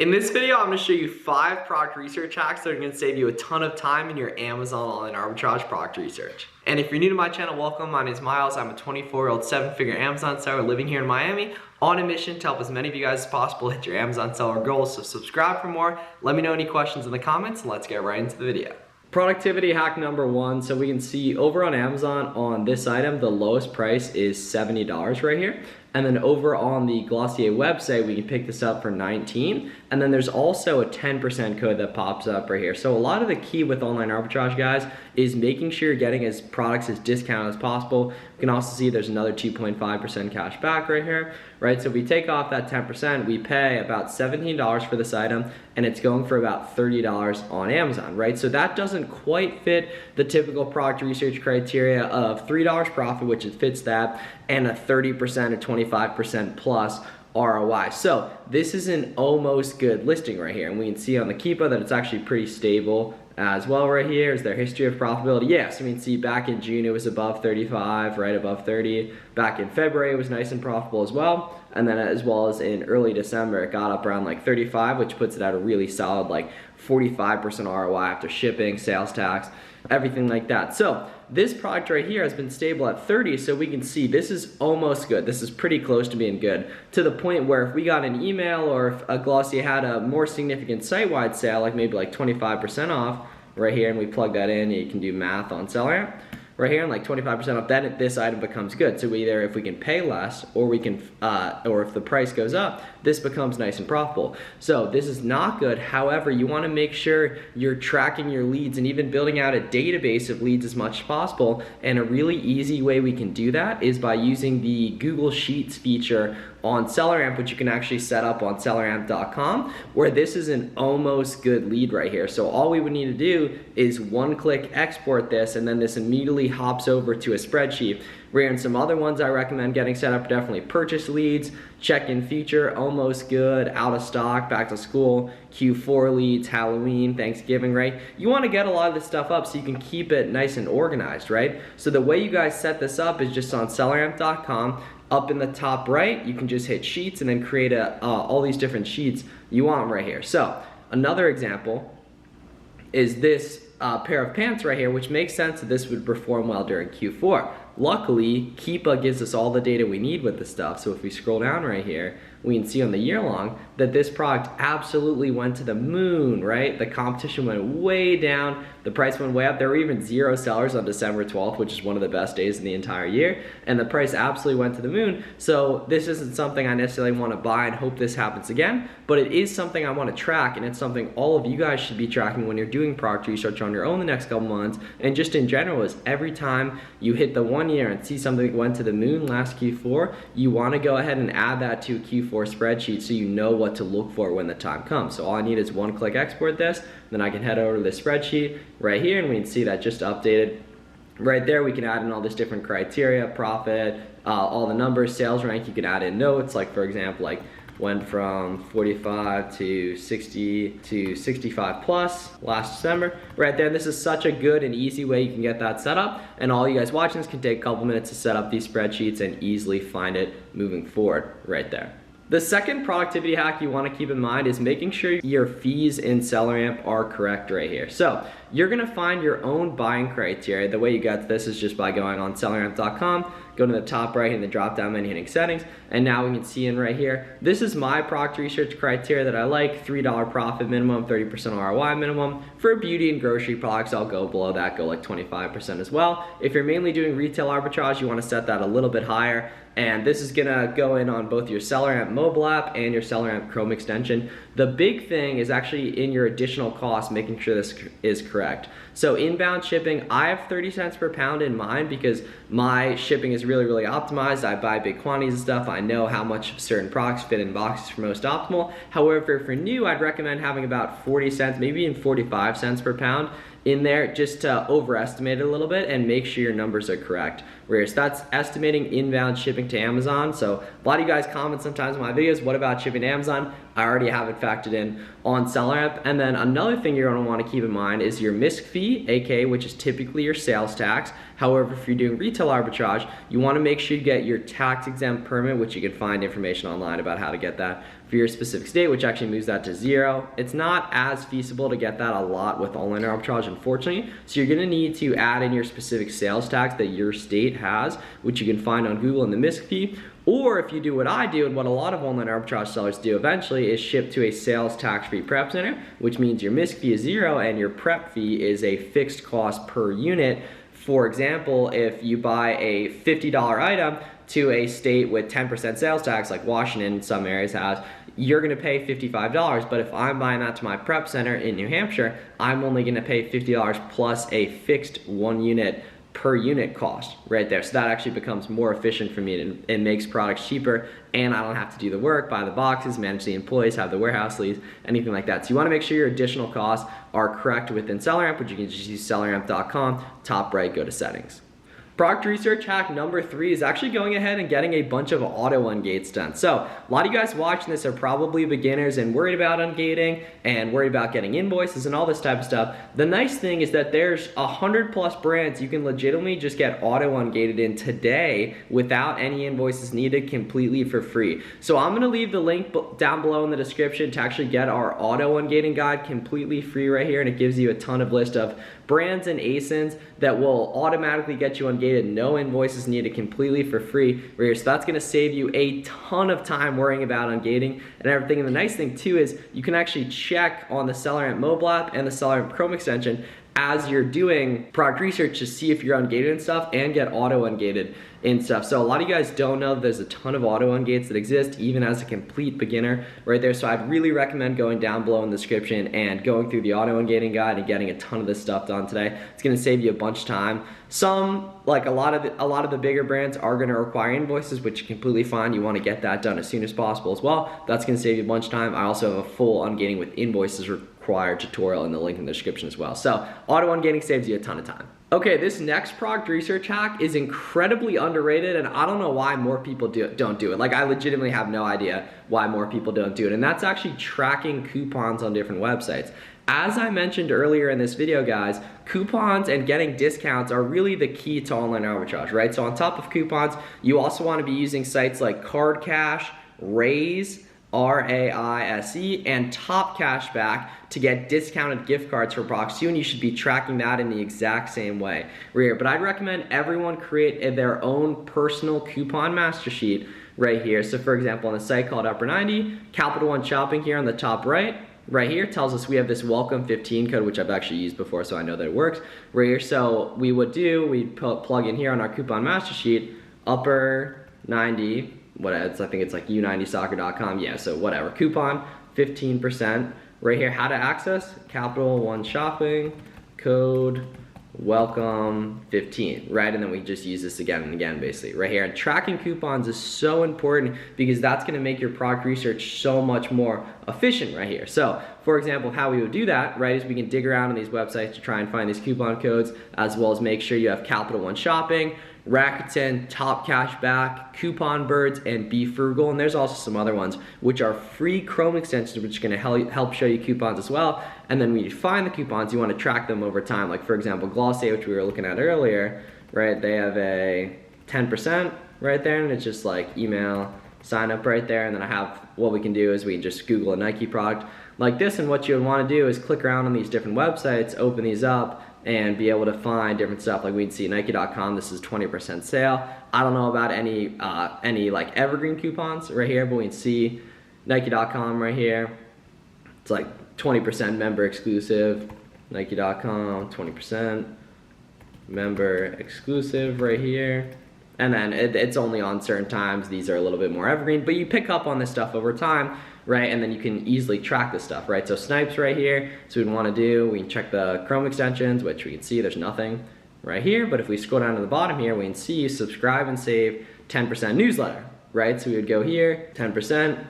In this video, I'm going to show you 5 product research hacks that are going to save you a ton of time in your Amazon online arbitrage product research. And if you're new to my channel, welcome. My name is Miles. I'm a 24-year-old 7-figure Amazon seller living here in Miami on a mission to help as many of you guys as possible hit your Amazon seller goals. So subscribe for more. Let me know any questions in the comments and let's get right into the video. Productivity hack number 1. So we can see over on Amazon on this item, the lowest price is $70 right here. And then over on the Glossier website, we can pick this up for $19. And then there's also a 10% code that pops up right here. So a lot of the key with online arbitrage, guys, is making sure you're getting as products as discounted as possible. We can also see there's another 2.5% cash back right here, right? So if we take off that 10%, we pay about $17 for this item, and it's going for about $30 on Amazon, right? So that doesn't quite fit the typical product research criteria of $3 profit, which it fits that, and a 30% or 25% plus ROI. So this is an almost good listing right here, and we can see on the Keepa that it's actually pretty stable as well right here. Is their history of profitability? Yes, we can see back in June it was above 35, right above 30. Back in February it was nice and profitable as well, and then as well as in early December it got up around like 35, which puts it at a really solid like 45% ROI after shipping, sales tax, everything like that. So this product right here has been stable at 30, so we can see this is almost good. This is pretty close to being good, to the point where if we got an email or if a Glossier had a more significant site-wide sale, like maybe like 25% off right here, and we plug that in, you can do math on SellerAmp right here, and like 25% off, then this item becomes good. So either if we can pay less, or we can, or if the price goes up, this becomes nice and profitable. So this is not good. However, you want to make sure you're tracking your leads and even building out a database of leads as much as possible. And a really easy way we can do that is by using the Google Sheets feature on SellerAmp, which you can actually set up on selleramp.com, where this is an almost good lead right here. So all we would need to do is one-click export this, and then this immediately hops over to a spreadsheet. Where in some other ones I recommend getting set up, definitely purchase leads, check-in feature, almost good, out of stock, back to school, Q4 leads, Halloween, Thanksgiving, right? You want to get a lot of this stuff up so you can keep it nice and organized, right? So the way you guys set this up is just on selleramp.com. Up in the top right, you can just hit sheets and then create all these different sheets you want right here. So another example is this pair of pants right here, which makes sense that this would perform well during Q4. Luckily, Keepa gives us all the data we need with this stuff. So if we scroll down right here, we can see on the year long that this product absolutely went to the moon, right? The competition went way down, the price went way up. There were even 0 sellers on December 12th, which is one of the best days in the entire year, and the price absolutely went to the moon. So this isn't something I necessarily want to buy and hope this happens again, but it is something I want to track, and it's something all of you guys should be tracking when you're doing product research on your own the next couple months. And just in general, is every time you hit the 1 year and see something that went to the moon last Q4, you want to go ahead and add that to a Q4 spreadsheet so you know what to look for when the time comes. So all I need is one-click export this, then I can head over to the spreadsheet right here, and we can see that just updated. Right there, we can add in all this different criteria, profit, all the numbers, sales rank. You can add in notes, like for example, like went from 45 to 60 to 65 plus last December. Right there, this is such a good and easy way you can get that set up, and all you guys watching this can take a couple minutes to set up these spreadsheets and easily find it moving forward right there. The second productivity hack you want to keep in mind is making sure your fees in SellerAmp are correct right here. So you're going to find your own buying criteria. The way you get this is just by going on selleramp.com, go to the top right in the drop down menu, hitting settings, and now we can see in right here, this is my product research criteria that I like: $3 profit minimum, 30% ROI minimum. For beauty and grocery products, I'll go below that, go like 25% as well. If you're mainly doing retail arbitrage, you want to set that a little bit higher. And this is gonna go in on both your SellerAmp mobile app and your SellerAmp Chrome extension. The big thing is actually in your additional cost, making sure this is correct. So inbound shipping, I have 30 cents per pound in mind because my shipping is really, really optimized. I buy big quantities of stuff. I know how much certain products fit in boxes for most optimal. However, for new, I'd recommend having about 40 cents, maybe even 45 cents per pound in there, just to overestimate it a little bit and make sure your numbers are correct. Whereas that's estimating inbound shipping to Amazon. So a lot of you guys comment sometimes in my videos, what about shipping to Amazon? I already have it factored in on SellerAmp. And then another thing you're gonna wanna keep in mind is your MISC fee, aka which is typically your sales tax. However, if you're doing retail arbitrage, you wanna make sure you get your tax exempt permit, which you can find information online about how to get that for your specific state, which actually moves that to 0. It's not as feasible to get that a lot with online arbitrage, unfortunately. So you're gonna need to add in your specific sales tax that your state has, which you can find on Google in the MISC fee. Or if you do what I do and what a lot of online arbitrage sellers do eventually is ship to a sales tax-free prep center, which means your MISC fee is 0 and your prep fee is a fixed cost per unit. For example, if you buy a $50 item to a state with 10% sales tax, like Washington in some areas has, you're gonna pay $55, but if I'm buying that to my prep center in New Hampshire, I'm only gonna pay $50 plus a fixed 1 unit per unit cost right there. So that actually becomes more efficient for me and it makes products cheaper, and I don't have to do the work, buy the boxes, manage the employees, have the warehouse leads, anything like that. So you wanna make sure your additional costs are correct within SellerAmp, which you can just use selleramp.com, top right, go to settings. Product research hack number 3 is actually going ahead and getting a bunch of auto ungates done. So a lot of you guys watching this are probably beginners and worried about ungating and worried about getting invoices and all this type of stuff. The nice thing is that there's 100+ brands you can legitimately just get auto ungated in today without any invoices needed, completely for free. So I'm gonna leave the link down below in the description to actually get our auto ungating guide completely free right here, and it gives you a ton of list of brands and ASINs that will automatically get you ungated, no invoices needed, completely for free right here. So that's gonna save you a ton of time worrying about ungating and everything. And the nice thing too is you can actually check on the SellerAmp mobile app and the SellerAmp Chrome extension as you're doing product research to see if you're ungated and stuff, and get auto ungated and stuff. So a lot of you guys don't know that there's a ton of auto ungates that exist even as a complete beginner right there. So I'd really recommend going down below in the description and going through the auto ungating guide and getting a ton of this stuff done today. It's gonna save you a bunch of time. Some, like a lot of the bigger brands are gonna require invoices, which is completely fine. You wanna get that done as soon as possible as well. That's gonna save you a bunch of time. I also have a full ungating with invoices required tutorial in the link in the description as well. So auto ungating saves you a ton of time. Okay, this next product research hack is incredibly underrated, and I don't know why more people don't do it. Like, I legitimately have no idea why more people don't do it, and that's actually tracking coupons on different websites. As I mentioned earlier in this video, guys, coupons and getting discounts are really the key to online arbitrage, right? So on top of coupons, you also want to be using sites like Card Cash, Raise, RAISE, and Top Cashback to get discounted gift cards for products too, and you should be tracking that in the exact same way right here. But I'd recommend everyone create their own personal coupon master sheet right here. So for example, on a site called Upper 90, Capital One Shopping here on the top right here tells us we have this welcome 15 code, which I've actually used before, so I know that it works right here. So we'd plug in here on our coupon master sheet, Upper 90, I think it's like u90soccer.com, yeah, so whatever, coupon 15% right here. How to access? Capital One Shopping, code welcome 15, right? And then we just use this again and again, basically right here. And tracking coupons is so important because that's going to make your product research so much more efficient right here. So for example, how we would do that, right, is we can dig around on these websites to try and find these coupon codes, as well as make sure you have Capital One Shopping, Rakuten, Top Cashback, Coupon Birds, and Be Frugal. And there's also some other ones which are free Chrome extensions, which are going to help show you coupons as well. And then when you find the coupons, you want to track them over time. Like for example, Glossier, which we were looking at earlier, right? They have a 10% right there, and it's just like email sign up right there. And then I have, what we can do is we can just Google a Nike product like this, and what you would want to do is click around on these different websites, open these up, and be able to find different stuff. Like we'd see Nike.com, this is 20% sale. I don't know about any like evergreen coupons right here, but we can see Nike.com right here. It's like 20% member exclusive, Nike.com, 20% member exclusive right here. And then it's only on certain times. These are a little bit more evergreen, but you pick up on this stuff over time, right? And then you can easily track this stuff, right? So Snipes right here, so we'd want to do, we can check the Chrome extensions, which we can see there's nothing right here. But if we scroll down to the bottom here, we can see subscribe and save 10% newsletter, right? So we would go here, 10%,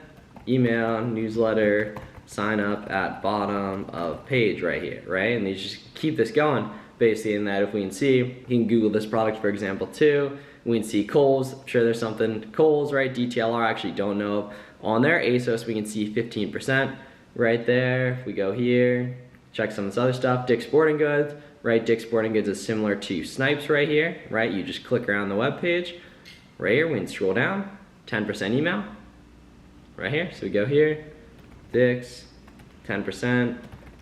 email, newsletter, sign up at bottom of page right here, right? And you just keep this going, basically, in that if we can see, you can Google this product, for example, too. We can see Kohl's, I'm sure there's something, Kohl's, right? DTLR, I actually don't know on there. ASOS, we can see 15% right there. If we go here, check some of this other stuff. Dick's Sporting Goods, right? Dick's Sporting Goods is similar to Snipes right here, right? You just click around the web page. Right here, we can scroll down, 10% email, right here. So we go here, Dick's, 10%,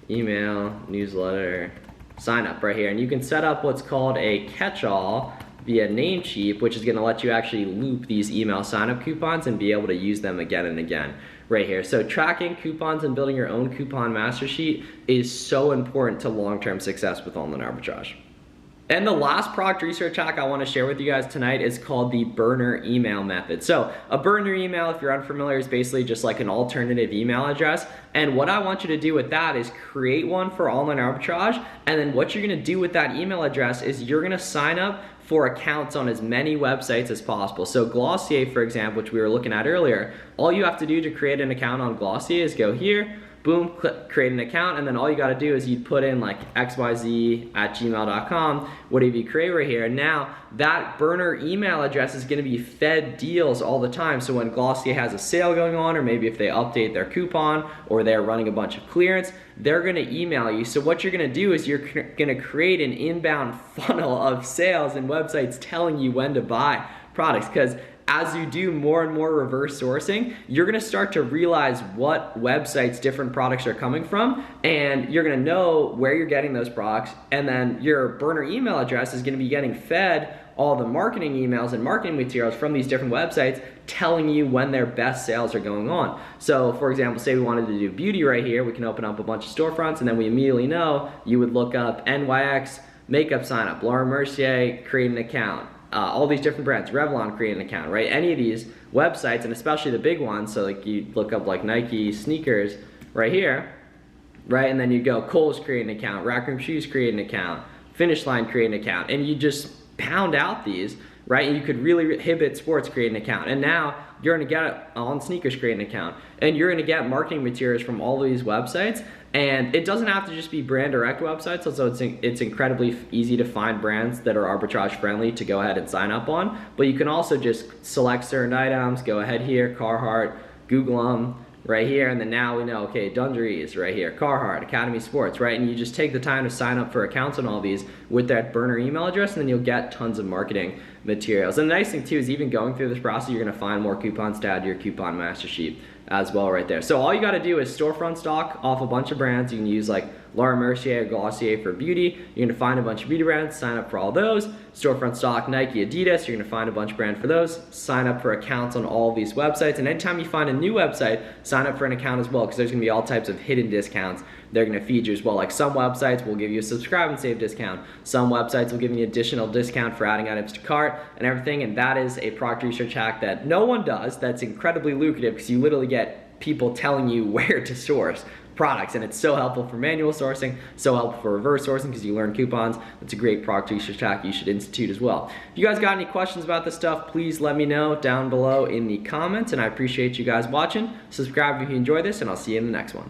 email, newsletter, sign up right here. And you can set up what's called a catch-all via Namecheap, which is gonna let you actually loop these email sign-up coupons and be able to use them again and again right here. So tracking coupons and building your own coupon master sheet is so important to long-term success with online arbitrage. And the last product research hack I want to share with you guys tonight is called the burner email method. So a burner email, if you're unfamiliar, is basically just like an alternative email address. And what I want you to do with that is create one for online arbitrage. And then what you're going to do with that email address is you're going to sign up for accounts on as many websites as possible. So Glossier, for example, which we were looking at earlier, all you have to do to create an account on Glossier is go here, boom, click create an account, and then all you gotta do is you put in like xyz@gmail.com, whatever you create right here. And now that burner email address is gonna be fed deals all the time. So when Glossier has a sale going on, or maybe if they update their coupon, or they're running a bunch of clearance, they're gonna email you. So what you're gonna do is you're gonna create an inbound funnel of sales and websites telling you when to buy products, because as you do more and more reverse sourcing, you're gonna start to realize what websites different products are coming from, and you're gonna know where you're getting those products, and then your burner email address is gonna be getting fed all the marketing emails and marketing materials from these different websites telling you when their best sales are going on. So for example, say we wanted to do beauty right here, we can open up a bunch of storefronts, and then we immediately know you would look up NYX makeup sign up, Laura Mercier, create an account. All these different brands, Revlon, create an account, right? Any of these websites, and especially the big ones, so like you look up like Nike sneakers right here, right? And then you go Kohl's, create an account, Rack Room Shoes, create an account, Finish Line, create an account, and you just pound out these, right? And you could really Hibbett Sports, create an account, and now you're gonna get on sneakers, create an account, and you're gonna get marketing materials from all of these websites. And it doesn't have to just be brand direct websites, so it's incredibly easy to find brands that are arbitrage friendly to go ahead and sign up on. But you can also just select certain items, go ahead here, Carhartt, Google them right here, and then now we know, okay, Dungarees right here, Carhartt, Academy Sports, right? And you just take the time to sign up for accounts on all these with that burner email address, and then you'll get tons of marketing materials. And the nice thing too is even going through this process, you're gonna find more coupons to add to your coupon master sheet as well right there. So all you gotta do is storefront stock off a bunch of brands. You can use like Laura Mercier or Glossier for beauty. You're gonna find a bunch of beauty brands, sign up for all those. Storefront stock Nike, Adidas, you're gonna find a bunch of brands for those. Sign up for accounts on all these websites, and anytime you find a new website, sign up for an account as well, because there's gonna be all types of hidden discounts they're gonna feed you as well. Like some websites will give you a subscribe and save discount. Some websites will give you an additional discount for adding items to cart and everything, and that is a product research hack that no one does, that's incredibly lucrative, because you literally get people telling you where to source products, and it's so helpful for manual sourcing, so helpful for reverse sourcing because you learn coupons. It's a great product research hack you should institute as well. If you guys got any questions about this stuff, please let me know down below in the comments, and I appreciate you guys watching. Subscribe if you enjoy this, and I'll see you in the next one.